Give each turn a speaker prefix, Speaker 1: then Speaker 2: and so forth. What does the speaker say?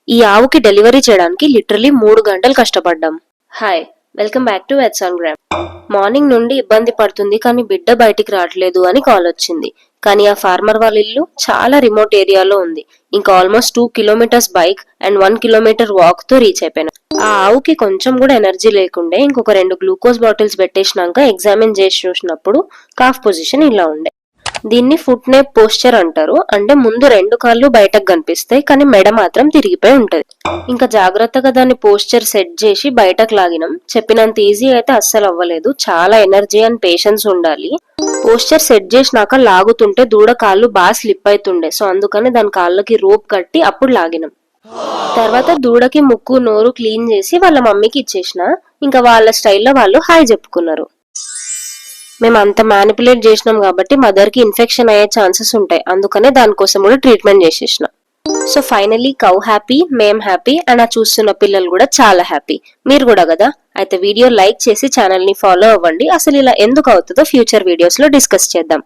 Speaker 1: ఈ ఆవుకి డెలివరీ చేయడానికి లిటరలీ 3 గంటలు కష్టపడ్డాం. Hi, welcome back to vets on gram. Morning నుండి ఇబ్బంది పడుతుంది కానీ బిడ్డ బయటికి రావట్లేదు అని కాల్ వచ్చింది. కానీ ఆ ఫార్మర్ వాళ్ళ ఇల్లు చాలా రిమోట్ ఏరియాలో ఉంది. ఇంకా almost 2 kilometres bike and 1 kilometre walk తో రీచ్ అయిపోయినా. ఆ ఆవుకి కొంచెం కూడా ఎనర్జీ లేకుండే. ఇంకొక 2 గ్లూకోజ్ బాటిల్స్ పెట్టేసినాక ఎగ్జామిన్ చేసి చూసినప్పుడు కాఫ్ పొజిషన్ ఇలా ఉండే. దీన్ని ఫుట్ నెప్ పోస్చర్ అంటారు. అంటే ముందు 2 కాళ్ళు బయటకు కనిపిస్తాయి కానీ మెడ మాత్రం తిరిగిపోయి ఉంటది. ఇంకా జాగ్రత్తగా దాన్ని పోస్చర్ సెట్ చేసి బయటకు లాగినాం. చెప్పినంత ఈజీ అయితే అస్సలు అవ్వలేదు. చాలా ఎనర్జీ అండ్ పేషెన్స్ ఉండాలి. పోస్చర్ సెట్ చేసినాక లాగుతుంటే దూడ కాళ్ళు బాగా స్లిప్ అవుతుండే. సో అందుకని దాని కాళ్ళకి రోప్ కట్టి అప్పుడు లాగినాం. తర్వాత దూడకి ముక్కు నోరు క్లీన్ చేసి వాళ్ళ మమ్మీకి ఇచ్చేసిన. ఇంకా వాళ్ళ స్టైల్లో వాళ్ళు హాయ్ చెప్పుకున్నారు. మేము అంత మ్యానిపులేట్ చేసినాం కాబట్టి మదర్ కి ఇన్ఫెక్షన్ అయ్యే ఛాన్సెస్ ఉంటాయి. అందుకనే దానికోసం కూడా ట్రీట్మెంట్ చేసేసిన. సో ఫైనలీ కౌ హ్యాపీ, మేం హ్యాపీ అండ్ ఆ చూస్తున్న పిల్లలు కూడా చాలా హ్యాపీ. మీరు కూడా కదా? అయితే వీడియో లైక్ చేసి ఛానల్ ని ఫాలో అవ్వండి. అసలు ఇలా ఎందుకు అవుతుందో ఫ్యూచర్ వీడియోస్ లో డిస్కస్ చేద్దాం.